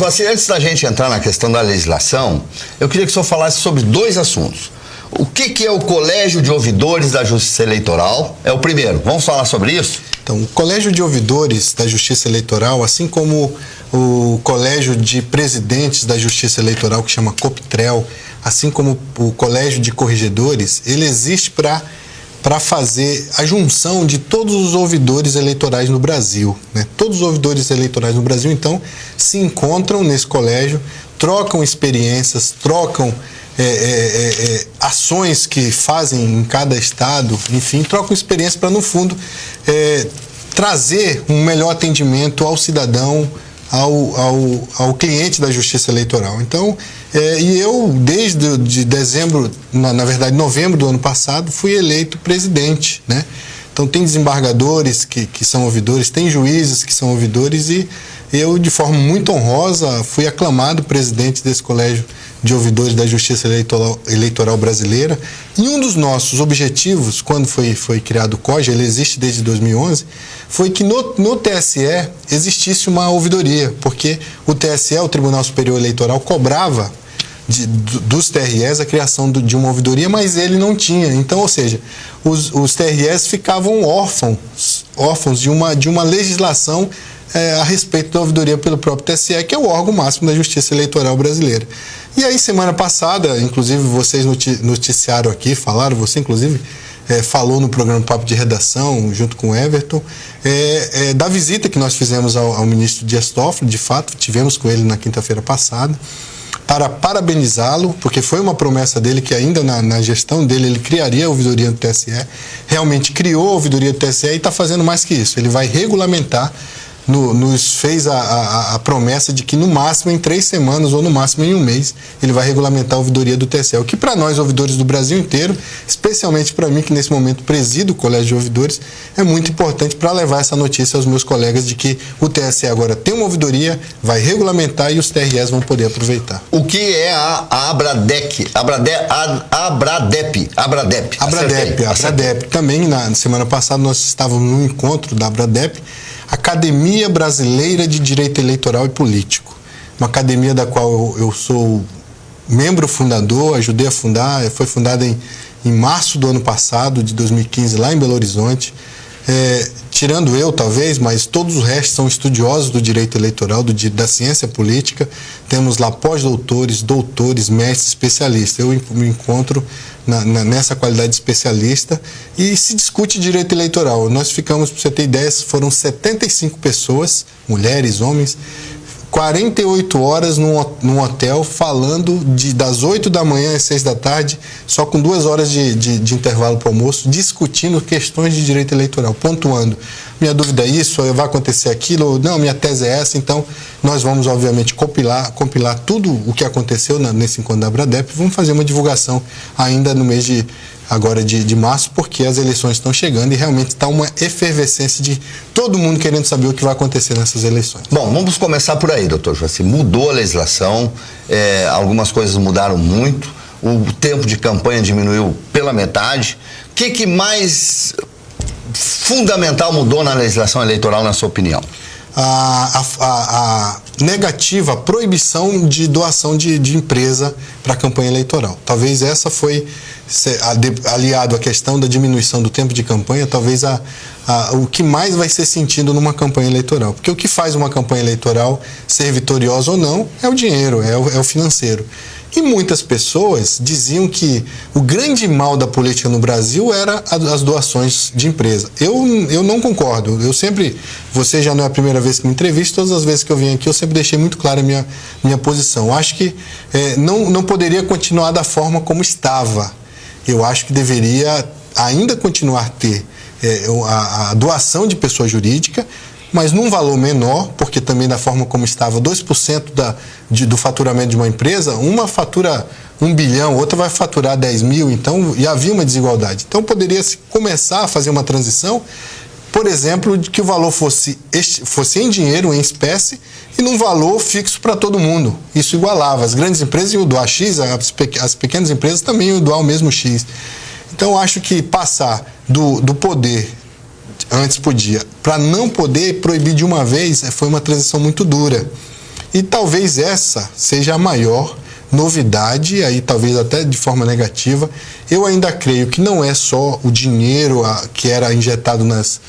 Joacir, antes da gente entrar na questão da legislação, eu queria que o senhor falasse sobre dois assuntos. O que é o Colégio de Ouvidores da Justiça Eleitoral? É o primeiro. Vamos falar sobre isso? Então, o Colégio de Ouvidores da Justiça Eleitoral, assim como o Colégio de Presidentes da Justiça Eleitoral, que chama COPTREL, assim como o Colégio de Corregedores, ele existe para fazer a junção de todos os ouvidores eleitorais no Brasil, né? Todos os ouvidores eleitorais no Brasil, então, se encontram nesse colégio, trocam experiências, trocam ações que fazem em cada estado, enfim, trocam experiência para, no fundo, trazer um melhor atendimento ao cidadão, ao cliente da Justiça Eleitoral. Então, e eu, desde dezembro, na verdade, novembro do ano passado, fui eleito presidente, né? Então, tem desembargadores que são ouvidores, tem juízes que são ouvidores e eu, de forma muito honrosa, fui aclamado presidente desse Colégio de Ouvidores da Justiça Eleitoral Brasileira. E um dos nossos objetivos, quando foi criado o COJA, ele existe desde 2011, foi que no TSE existisse uma ouvidoria, porque o TSE, o Tribunal Superior Eleitoral, cobrava dos TREs a criação de uma ouvidoria, mas ele não tinha. Então, ou seja, os TREs ficavam órfãos de uma legislação a respeito da ouvidoria pelo próprio TSE, que é o órgão máximo da Justiça Eleitoral brasileira. E aí, semana passada, inclusive vocês noticiaram aqui, falaram, você inclusive falou no programa Papo de Redação, junto com o Everton, da visita que nós fizemos ao ministro Dias Toffoli. De fato, tivemos com ele na quinta-feira passada, para parabenizá-lo, porque foi uma promessa dele que ainda na gestão dele ele criaria a ouvidoria do TSE, realmente criou a ouvidoria do TSE e está fazendo mais que isso, ele vai regulamentar, nos fez a promessa de que no máximo em 3 semanas ou no máximo em 1 mês ele vai regulamentar a ouvidoria do TSE, o que para nós ouvidores do Brasil inteiro, especialmente para mim que nesse momento presido o Colégio de Ouvidores, é muito importante para levar essa notícia aos meus colegas de que o TSE agora tem uma ouvidoria, vai regulamentar e os TREs vão poder aproveitar. O que é a Abradep? Abradep. Também na semana passada nós estávamos num encontro da Abradep, Academia Brasileira de Direito Eleitoral e Político, uma academia da qual eu sou membro fundador, ajudei a fundar, foi fundada em março do ano passado, de 2015, lá em Belo Horizonte. Tirando eu, talvez, mas todos os restos são estudiosos do direito eleitoral, da ciência política. Temos lá pós-doutores, doutores, mestres, especialistas. Eu me encontro nessa qualidade de especialista e se discute direito eleitoral. Nós ficamos, para você ter ideia, foram 75 pessoas, mulheres, homens, 48 horas num hotel, falando das 8 da manhã às 6 da tarde, só com 2 horas de intervalo para o almoço, discutindo questões de direito eleitoral, pontuando. Minha dúvida é isso, vai acontecer aquilo, não, minha tese é essa. Então, nós vamos, obviamente, compilar tudo o que aconteceu nesse encontro da Abradep. Vamos fazer uma divulgação ainda no mês de março, porque as eleições estão chegando e realmente está uma efervescência de todo mundo querendo saber o que vai acontecer nessas eleições. Bom, vamos começar por aí, doutor Joacir. Mudou a legislação, algumas coisas mudaram muito, o tempo de campanha diminuiu pela metade. O que mais fundamental mudou na legislação eleitoral, na sua opinião? A negativa, a proibição de doação de empresa para a campanha eleitoral. Talvez essa foi, aliado à questão da diminuição do tempo de campanha, talvez o que mais vai ser sentido numa campanha eleitoral. Porque o que faz uma campanha eleitoral ser vitoriosa ou não é o dinheiro, é o financeiro. E muitas pessoas diziam que o grande mal da política no Brasil era as doações de empresa. Eu não concordo. Você já não é a primeira vez que me entrevista, todas as vezes que eu vim aqui eu sempre deixei muito clara a minha posição. Eu acho que não poderia continuar da forma como estava. Eu acho que deveria ainda continuar a ter a doação de pessoa jurídica, mas num valor menor, porque também da forma como estava, 2% do faturamento de uma empresa, uma fatura 1 bilhão, outra vai faturar 10 mil, então, e havia uma desigualdade. Então poderia começar a fazer uma transição, por exemplo, de que o valor fosse em dinheiro, em espécie, e num valor fixo para todo mundo. Isso igualava. As grandes empresas iam doar X, as pequenas empresas também iam doar o mesmo X. Então acho que passar do poder, antes podia, para não poder proibir de uma vez, foi uma transição muito dura. E talvez essa seja a maior novidade, aí talvez até de forma negativa. Eu ainda creio que não é só o dinheiro que era injetado nas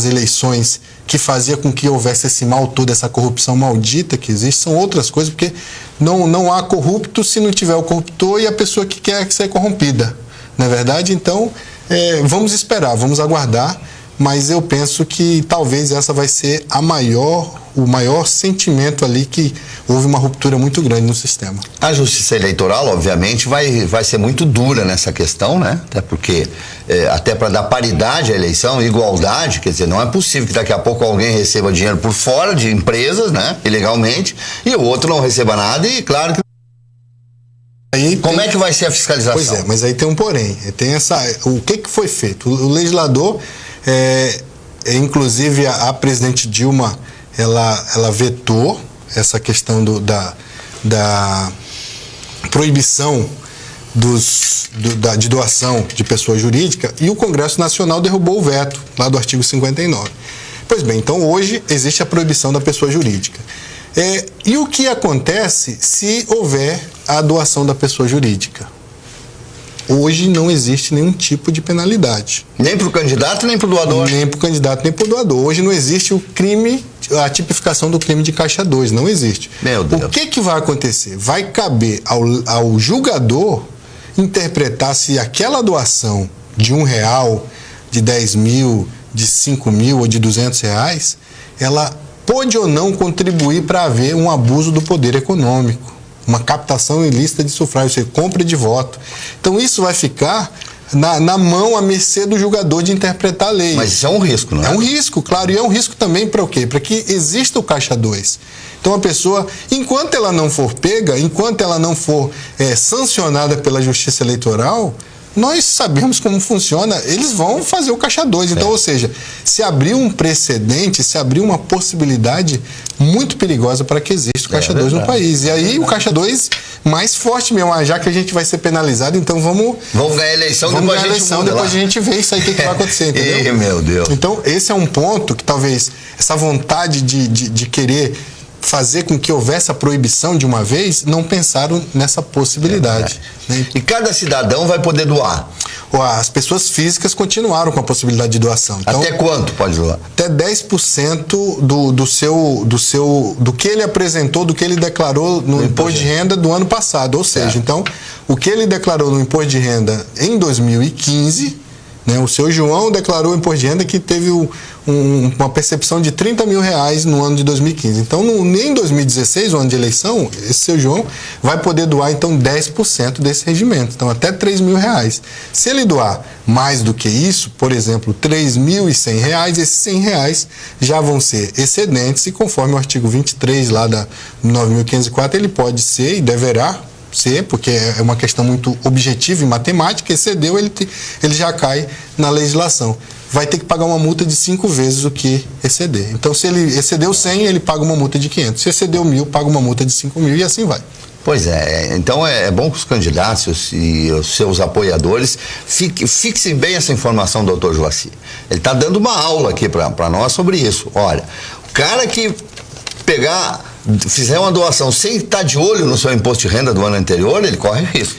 eleições que fazia com que houvesse esse mal todo, essa corrupção maldita que existe, são outras coisas, porque não há corrupto se não tiver o corruptor e a pessoa que quer ser corrompida, não é verdade? Então, vamos esperar, vamos aguardar, mas eu penso que talvez essa vai ser o maior sentimento ali, que houve uma ruptura muito grande no sistema. A Justiça Eleitoral, obviamente, vai ser muito dura nessa questão, né? Até porque, até para dar paridade à eleição, igualdade, quer dizer, não é possível que daqui a pouco alguém receba dinheiro por fora de empresas, né? Ilegalmente, e o outro não receba nada, e claro que como é que vai ser a fiscalização? Pois é, mas aí tem um porém. Tem o que foi feito? O legislador, inclusive a presidente Dilma, ela vetou essa questão da proibição de doação de pessoa jurídica, e o Congresso Nacional derrubou o veto lá do artigo 59. Pois bem, então hoje existe a proibição da pessoa jurídica. E o que acontece se houver a doação da pessoa jurídica? Hoje não existe nenhum tipo de penalidade. Nem para o candidato, nem para o doador? Nem para o candidato, nem para o doador. Hoje não existe o crime, a tipificação do crime de caixa 2, não existe. Meu Deus. O que vai acontecer? Vai caber ao julgador interpretar se aquela doação de R$1, de 10 mil, de 5 mil ou de 200 reais, ela pode ou não contribuir para haver um abuso do poder econômico, uma captação ilícita de sufrágio, ou seja, compra de voto. Então isso vai ficar na mão, à mercê do julgador de interpretar a lei. Mas isso é um risco, não é? É um risco, claro, e é um risco também para o quê? Para que exista o caixa 2. Então a pessoa, enquanto ela não for pega, enquanto ela não for sancionada pela Justiça Eleitoral, nós sabemos como funciona, eles vão fazer o caixa 2. Então, ou seja, se abrir um precedente, se abrir uma possibilidade muito perigosa para que exista o caixa 2 no país. E aí o caixa 2 mais forte mesmo, já que a gente vai ser penalizado, então vamos ganhar a eleição, depois a gente vê isso aí, o que vai acontecer, entendeu? Meu Deus. Então, esse é um ponto que talvez essa vontade de querer fazer com que houvesse a proibição de uma vez, não pensaram nessa possibilidade. Né? E cada cidadão vai poder doar? As pessoas físicas continuaram com a possibilidade de doação. Então, até quanto pode doar? Até 10% do que ele apresentou, do que ele declarou no imposto de renda do ano passado. Ou seja, então, o que ele declarou no imposto de renda em 2015, né, o seu João declarou o imposto de renda que teve uma percepção de R$30 mil no ano de 2015. Então, em 2016, o ano de eleição, esse seu João vai poder doar, então, 10% desse regimento. Então, até R$3 mil. Se ele doar mais do que isso, por exemplo, R$3.100, esses R$100 já vão ser excedentes, e conforme o artigo 23 lá da 9.504, ele pode ser e deverá ser, porque é uma questão muito objetiva e matemática, excedeu, ele já cai na legislação. Vai ter que pagar uma multa de 5 vezes o que exceder. Então, se ele excedeu 100, ele paga uma multa de 500. Se excedeu 1.000, paga uma multa de 5 mil, e assim vai. Pois é, então é bom que os candidatos e os seus apoiadores fixem bem essa informação, doutor Joaci. Ele está dando uma aula aqui para nós sobre isso. Olha, o cara que fizer uma doação sem estar de olho no seu imposto de renda do ano anterior, ele corre risco.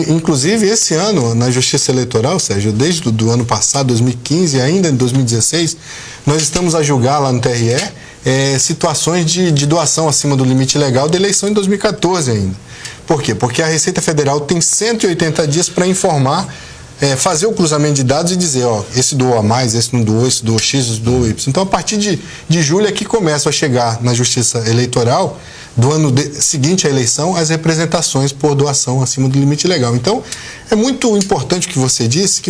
Inclusive, esse ano, na Justiça Eleitoral, Sérgio, desde o ano passado, 2015 e ainda em 2016, nós estamos a julgar lá no TRE situações de doação acima do limite legal da eleição em 2014 ainda. Por quê? Porque a Receita Federal tem 180 dias para informar, fazer o cruzamento de dados e dizer, esse doou a mais, esse não doou, esse doou X, esse doou Y. Então, a partir de julho é que começa a chegar na Justiça Eleitoral, do ano seguinte à eleição, as representações por doação acima do limite legal. Então, é muito importante o que você disse, que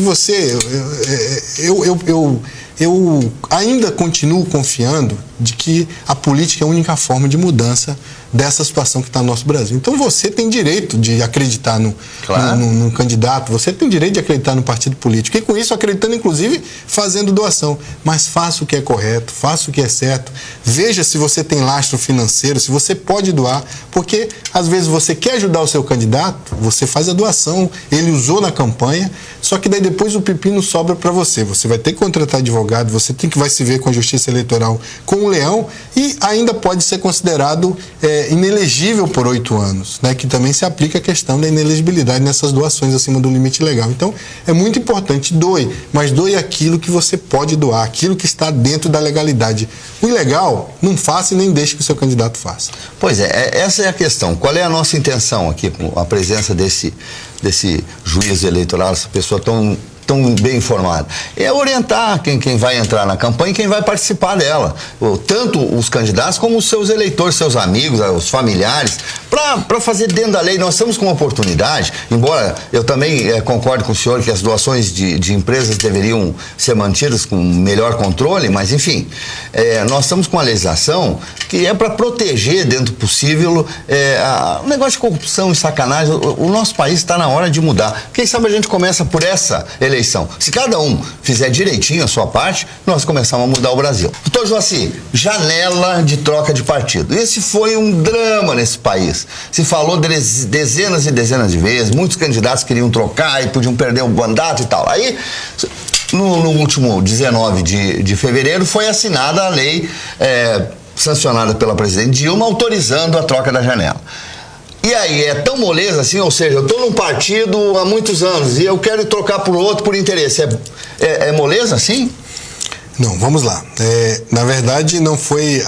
eu ainda continuo confiando de que a política é a única forma de mudança dessa situação que está no nosso Brasil. Então você tem direito de acreditar num candidato, você tem direito de acreditar no partido político, e com isso acreditando inclusive fazendo doação, mas faça o que é correto, faça o que é certo, veja se você tem lastro financeiro, se você pode doar, porque às vezes você quer ajudar o seu candidato, você faz a doação, ele usou na campanha, Só que daí depois o pepino sobra para você. Você vai ter que contratar advogado, você vai se ver com a Justiça Eleitoral com um leão e ainda pode ser considerado inelegível por 8 anos, né? Que também se aplica a questão da inelegibilidade nessas doações acima do limite legal. Então, é muito importante, doe, mas doe aquilo que você pode doar, aquilo que está dentro da legalidade. O ilegal, não faça e nem deixe que o seu candidato faça. Pois é, essa é a questão. Qual é a nossa intenção aqui com a presença desse juiz eleitoral, essa pessoa tão bem informada? É orientar quem vai entrar na campanha e quem vai participar dela. Tanto os candidatos como os seus eleitores, seus amigos, os familiares, para fazer dentro da lei. Nós estamos com uma oportunidade, embora eu também concordo com o senhor que as doações de empresas deveriam ser mantidas com melhor controle, mas enfim, nós estamos com uma legislação que é para proteger dentro do possível o negócio de corrupção e sacanagem. O nosso país está na hora de mudar. Quem sabe a gente começa por essa eleição. Se cada um fizer direitinho a sua parte, nós começamos a mudar o Brasil. Doutor Joaci, janela de troca de partido. Esse foi um drama nesse país. Se falou dezenas e dezenas de vezes, muitos candidatos queriam trocar e podiam perder o mandato e tal. Aí, no último 19 de fevereiro, foi assinada a lei sancionada pela presidente Dilma, autorizando a troca da janela. E aí, é tão moleza assim, ou seja, eu estou num partido há muitos anos e eu quero trocar por outro por interesse. É moleza assim? Não, vamos lá. Na verdade, não foi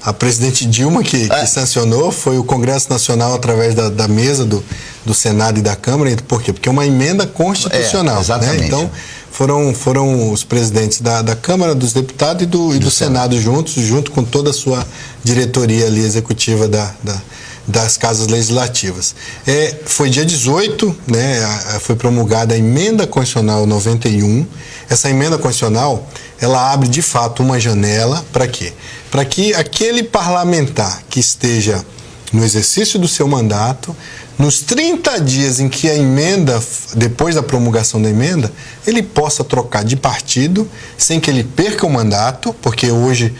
a presidente Dilma que sancionou, foi o Congresso Nacional através da mesa do Senado e da Câmara. Por quê? Porque é uma emenda constitucional. Exatamente. Né? Então, foram os presidentes da Câmara, dos Deputados e do Senado junto com toda a sua diretoria ali executiva das casas legislativas. Foi dia 18, né, foi promulgada a Emenda Constitucional 91. Essa Emenda Constitucional, ela abre de fato uma janela para quê? Para que aquele parlamentar que esteja no exercício do seu mandato, nos 30 dias em que a emenda, depois da promulgação da emenda, ele possa trocar de partido sem que ele perca o mandato, porque hoje,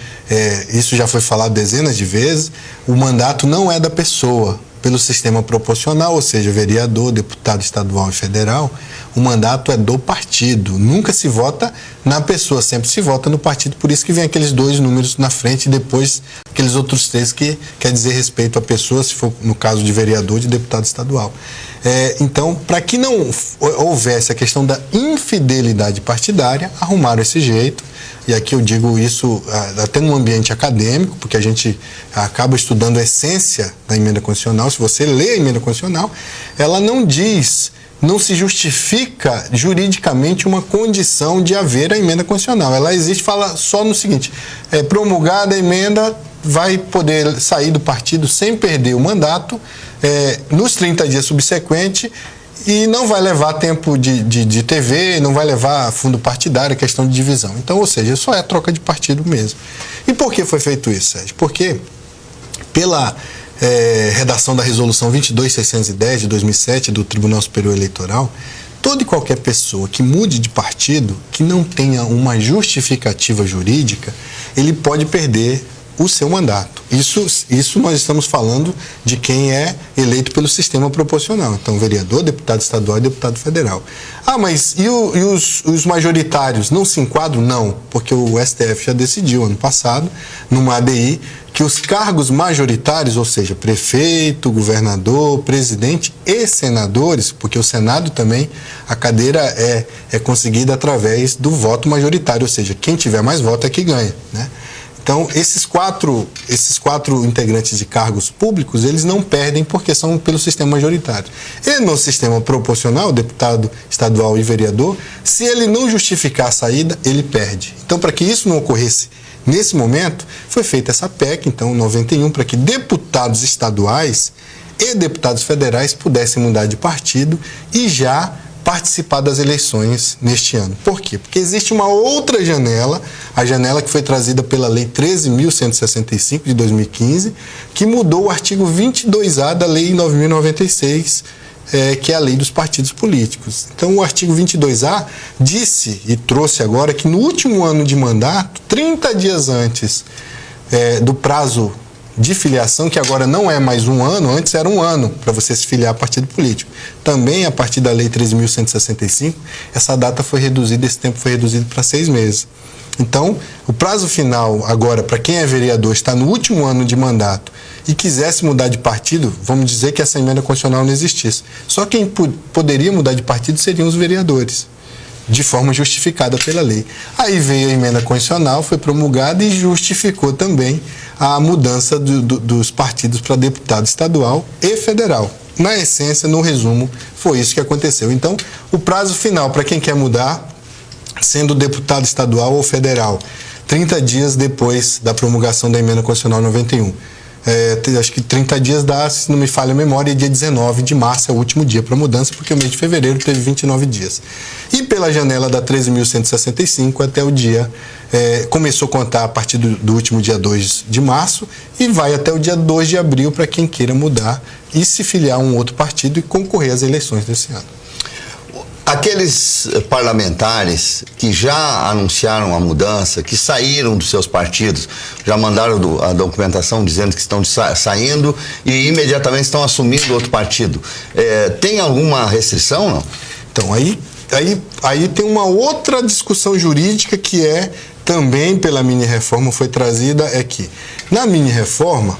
isso já foi falado dezenas de vezes, o mandato não é da pessoa. Pelo sistema proporcional, ou seja, vereador, deputado estadual e federal, o mandato é do partido. Nunca se vota na pessoa, sempre se vota no partido. Por isso que vem aqueles 2 números na frente e depois aqueles outros 3 que quer dizer respeito à pessoa, se for no caso de vereador, de deputado estadual. Então, para que não houvesse a questão da infidelidade partidária, arrumaram esse jeito. E aqui eu digo isso até no ambiente acadêmico, porque a gente acaba estudando a essência da emenda constitucional. Se você lê a emenda constitucional, ela não se justifica juridicamente uma condição de haver a emenda constitucional. Ela existe, fala só no seguinte: promulgada a emenda, vai poder sair do partido sem perder o mandato nos 30 dias subsequentes. E não vai levar tempo de TV, não vai levar fundo partidário, questão de divisão. Então, ou seja, só é troca de partido mesmo. E por que foi feito isso, Sérgio? Porque pela redação da resolução 22.610 de 2007 do Tribunal Superior Eleitoral, toda e qualquer pessoa que mude de partido, que não tenha uma justificativa jurídica, ele pode perder o seu mandato. Isso nós estamos falando de quem é eleito pelo sistema proporcional. Então, vereador, deputado estadual e deputado federal. Mas e os majoritários não se enquadram? Não, porque o STF já decidiu ano passado, numa ADI, que os cargos majoritários, ou seja, prefeito, governador, presidente e senadores, porque o Senado também, a cadeira é conseguida através do voto majoritário, ou seja, quem tiver mais voto é que ganha, né? Então, esses quatro integrantes de cargos públicos, eles não perdem porque são pelo sistema majoritário. E no sistema proporcional, deputado estadual e vereador, se ele não justificar a saída, ele perde. Então, para que isso não ocorresse nesse momento, foi feita essa PEC, então, 91, para que deputados estaduais e deputados federais pudessem mudar de partido e já participar das eleições neste ano. Por quê? Porque existe uma outra janela, a janela que foi trazida pela Lei 13.165 de 2015, que mudou o artigo 22A da Lei 9.096, que é a Lei dos Partidos Políticos. Então, o artigo 22A disse e trouxe agora que no último ano de mandato, 30 dias antes do prazo de filiação, que agora não é mais um ano, antes era um ano para você se filiar a partido político. Também, a partir da Lei 13.165, essa data foi reduzida, esse tempo foi reduzido para 6 meses. Então, o prazo final agora, para quem é vereador, está no último ano de mandato e quisesse mudar de partido, vamos dizer que essa emenda constitucional não existisse. Só quem poderia mudar de partido seriam os vereadores, de forma justificada pela lei. Aí veio a emenda constitucional, foi promulgada e justificou também a mudança dos partidos para deputado estadual e federal. Na essência, no resumo, foi isso que aconteceu. Então, o prazo final para quem quer mudar, sendo deputado estadual ou federal, 30 dias depois da promulgação da emenda constitucional 91. Acho que 30 dias dá, se não me falha a memória, dia 19 de março é o último dia para mudança, porque o mês de fevereiro teve 29 dias. E pela janela da 13.165 até o dia, começou a contar a partir do último dia 2 de março e vai até o dia 2 de abril para quem queira mudar e se filiar a um outro partido e concorrer às eleições desse ano. Aqueles parlamentares que já anunciaram a mudança, que saíram dos seus partidos, já mandaram a documentação dizendo que estão saindo e imediatamente estão assumindo outro partido, tem alguma restrição, não? Então, aí tem uma outra discussão jurídica que também pela mini-reforma foi trazida, é que na mini-reforma,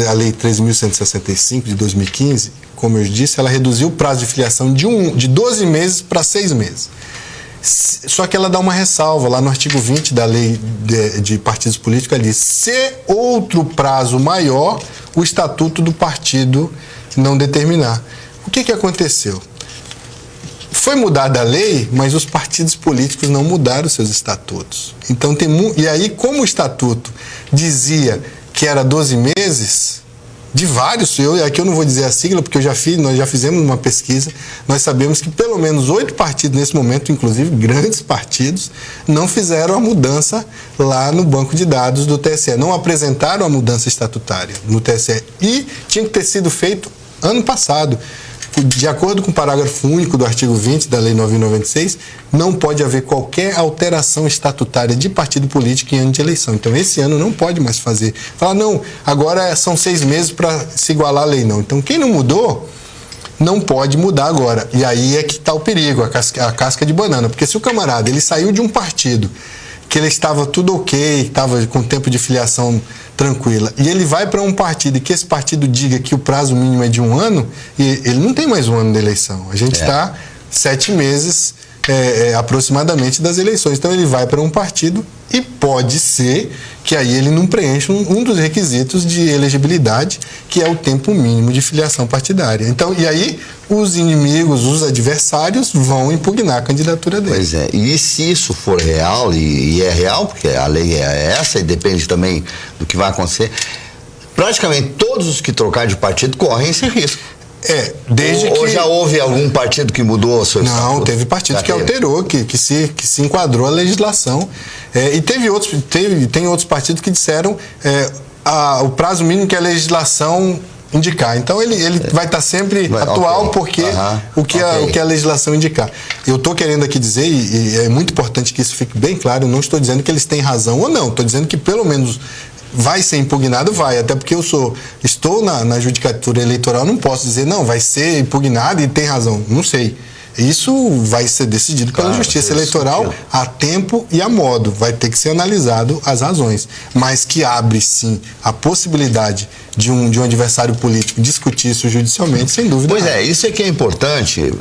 a Lei 13.165 de 2015, como eu disse, ela reduziu o prazo de filiação de 12 meses para 6 meses. Só que ela dá uma ressalva, lá no artigo 20 da Lei de Partidos Políticos, ela diz: se outro prazo maior, o estatuto do partido não determinar. O que aconteceu? Foi mudada a lei, mas os partidos políticos não mudaram seus estatutos. Então, e aí, como o estatuto dizia que era 12 meses... de vários, aqui eu não vou dizer a sigla, porque nós já fizemos uma pesquisa, nós sabemos que pelo menos 8 partidos nesse momento, inclusive grandes partidos, não fizeram a mudança lá no banco de dados do TSE, não apresentaram a mudança estatutária no TSE e tinha que ter sido feito ano passado. De acordo com o parágrafo único do artigo 20 da Lei 9.096, não pode haver qualquer alteração estatutária de partido político em ano de eleição. Então, esse ano não pode mais fazer. Falar, não, agora são 6 meses para se igualar a lei. Não. Então, quem não mudou, não pode mudar agora. E aí é que está o perigo, a casca de banana. Porque se o camarada ele saiu de um partido que ele estava tudo ok, estava com tempo de filiação tranquila, e ele vai para um partido e que esse partido diga que o prazo mínimo é de 1 ano, e ele não tem mais 1 ano de eleição. A gente está 7 meses aproximadamente das eleições. Então ele vai para um partido e pode ser que aí ele não preencha um dos requisitos de elegibilidade, que é o tempo mínimo de filiação partidária. Então, e aí os inimigos, os adversários vão impugnar a candidatura dele. Pois é, e se isso for real, e é real, porque a lei é essa e depende também do que vai acontecer, praticamente todos os que trocar de partido correm esse risco. Ou já houve algum partido que mudou a sua estatuto? Não, teve partido que alterou, que se enquadrou a legislação. E tem outros partidos que disseram o prazo mínimo que a legislação indicar. Então ele vai estar sempre atual, porque o que a legislação indicar. Eu estou querendo aqui dizer, e é muito importante que isso fique bem claro, eu não estou dizendo que eles têm razão ou não, estou dizendo que pelo menos vai ser impugnado, até porque estou na judicatura eleitoral, não posso dizer, não, vai ser impugnado e tem razão, não sei. Isso vai ser decidido pela Justiça Eleitoral a tempo e a modo, vai ter que ser analisado as razões, mas que abre sim a possibilidade de um adversário político discutir isso judicialmente, sem dúvida. Pois isso é que é importante,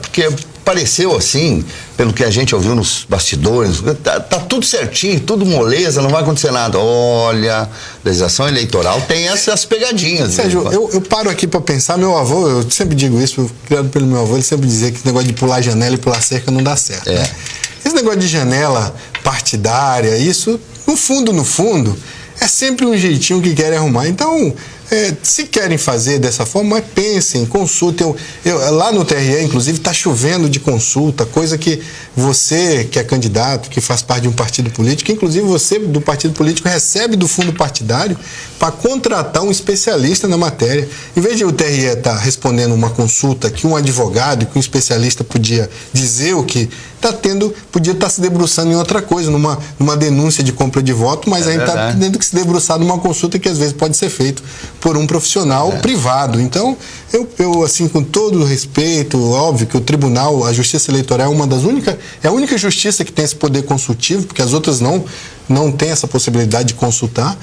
porque pareceu assim, pelo que a gente ouviu nos bastidores, tá tudo certinho, tudo moleza, não vai acontecer nada. Olha, a legislação eleitoral tem essas pegadinhas. Sérgio, eu paro aqui para pensar, meu avô, eu sempre digo isso, criado pelo meu avô, ele sempre dizia que esse negócio de pular janela e pular cerca não dá certo. Né? Esse negócio de janela partidária, isso, no fundo, é sempre um jeitinho que querem arrumar. Então, se querem fazer dessa forma, mas pensem, consultem. Lá no TRE, inclusive, está chovendo de consulta, coisa que você, que é candidato, que faz parte de um partido político, inclusive você do partido político recebe do fundo partidário para contratar um especialista na matéria. Em vez de o TRE estar respondendo uma consulta que um advogado, que um especialista podia dizer o que podia estar se debruçando em outra coisa, numa denúncia de compra de voto, mas ainda está tendo que se debruçar numa consulta que às vezes pode ser feita por um profissional privado. Então, eu assim, com todo o respeito, óbvio que o tribunal, a Justiça Eleitoral é a única justiça que tem esse poder consultivo, porque as outras não têm essa possibilidade de consultar,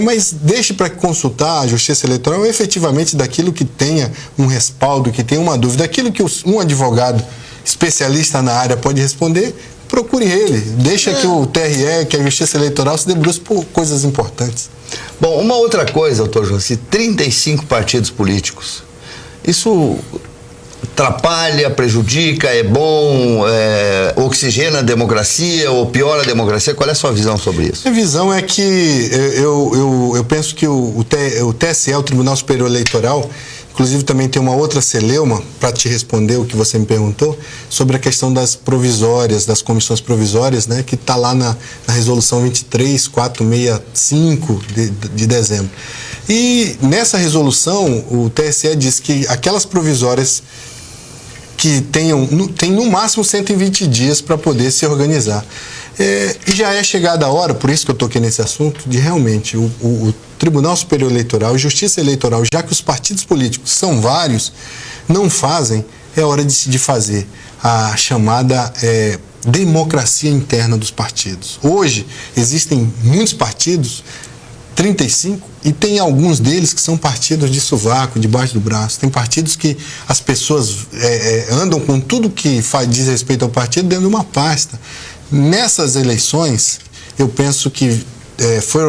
mas deixe para consultar a Justiça Eleitoral efetivamente daquilo que tenha um respaldo, que tenha uma dúvida, daquilo que um advogado especialista na área pode responder, procure ele. Deixa que o TRE, que a Justiça Eleitoral se debruce por coisas importantes. Bom, uma outra coisa, doutor Joaci, 35 partidos políticos. Isso atrapalha, prejudica, é bom, oxigena a democracia ou piora a democracia? Qual é a sua visão sobre isso? A visão é que eu penso que o TSE, o Tribunal Superior Eleitoral, inclusive também tem uma outra celeuma para te responder o que você me perguntou sobre a questão das provisórias, das comissões provisórias, né, que está lá na resolução 23465 de dezembro. E nessa resolução o TSE diz que aquelas provisórias que tem no máximo 120 dias para poder se organizar. E já é chegada a hora, por isso que eu toquei nesse assunto, de realmente o Tribunal Superior Eleitoral, Justiça Eleitoral, já que os partidos políticos são vários, não fazem, é hora de fazer a chamada democracia interna dos partidos. Hoje existem muitos partidos, 35, e tem alguns deles que são partidos de sovaco, debaixo do braço. Tem partidos que as pessoas andam com tudo que diz respeito ao partido dentro de uma pasta. Nessas eleições, eu penso que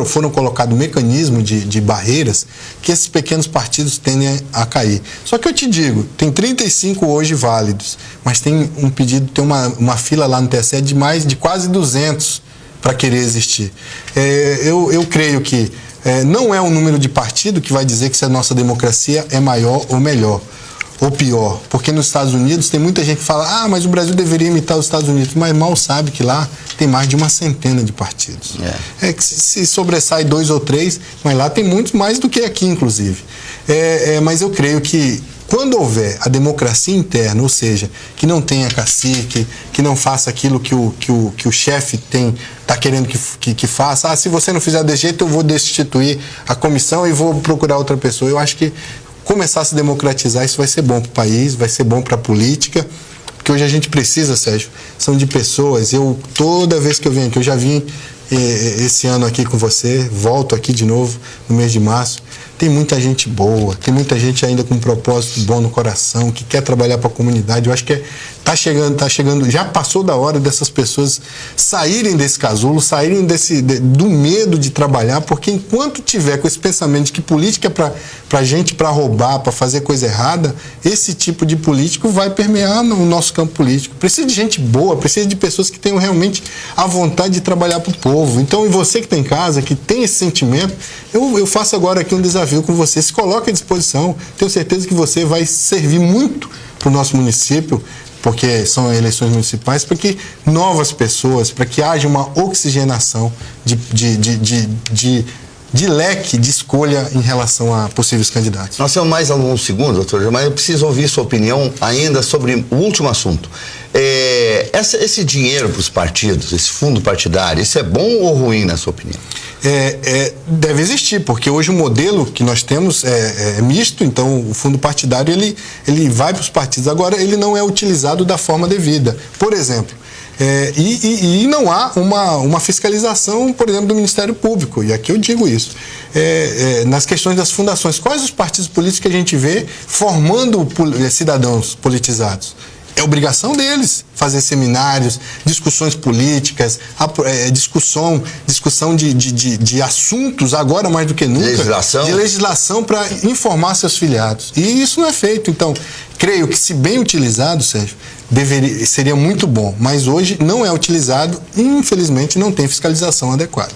foram colocados mecanismos de barreiras que esses pequenos partidos tendem a cair. Só que eu te digo, tem 35 hoje válidos, mas tem um pedido, tem uma fila lá no TSE de quase 200 para querer existir. Eu creio que não é o número de partido que vai dizer que se a nossa democracia é maior ou melhor, ou pior, porque nos Estados Unidos tem muita gente que fala, mas o Brasil deveria imitar os Estados Unidos, mas mal sabe que lá tem mais de 100 de partidos. Que se sobressai 2 ou 3, mas lá tem muitos mais do que aqui, inclusive. Mas eu creio que quando houver a democracia interna, ou seja, que não tenha cacique, que não faça aquilo que o chefe está querendo que faça, se você não fizer desse jeito, eu vou destituir a comissão e vou procurar outra pessoa. Eu acho que começar a se democratizar, isso vai ser bom para o país, vai ser bom para a política, porque hoje a gente precisa, Sérgio, são de pessoas. Toda vez que eu venho aqui, eu já vim esse ano aqui com você, volto aqui de novo no mês de março, tem muita gente boa, tem muita gente ainda com um propósito bom no coração, que quer trabalhar para a comunidade. Eu acho que tá chegando, já passou da hora dessas pessoas saírem desse casulo, saírem do medo de trabalhar, porque enquanto tiver com esse pensamento de que política é para gente, para roubar, para fazer coisa errada, esse tipo de político vai permear no nosso campo político. Precisa de gente boa, precisa de pessoas que tenham realmente a vontade de trabalhar para o povo. Então, e você que está em casa, que tem esse sentimento, eu faço agora aqui um desafio com você, se coloque à disposição, tenho certeza que você vai servir muito para o nosso município, porque são eleições municipais, para que novas pessoas, para que haja uma oxigenação de leque de escolha em relação a possíveis candidatos. Nós temos mais alguns segundos, doutor, mas eu preciso ouvir sua opinião ainda sobre o último assunto. Esse dinheiro para os partidos, esse fundo partidário, isso é bom ou ruim, na sua opinião? Deve existir, porque hoje o modelo que nós temos é misto, então o fundo partidário ele vai para os partidos. Agora, ele não é utilizado da forma devida. Por exemplo, e não há uma fiscalização, por exemplo, do Ministério Público, e aqui eu digo isso, nas questões das fundações. Quais os partidos políticos que a gente vê formando cidadãos politizados? É obrigação deles fazer seminários, discussões políticas, discussão de assuntos, agora mais do que nunca, de legislação para informar seus filiados. E isso não é feito. Então, creio que, se bem utilizado, Sérgio, seria muito bom, mas hoje não é utilizado e, infelizmente, não tem fiscalização adequada.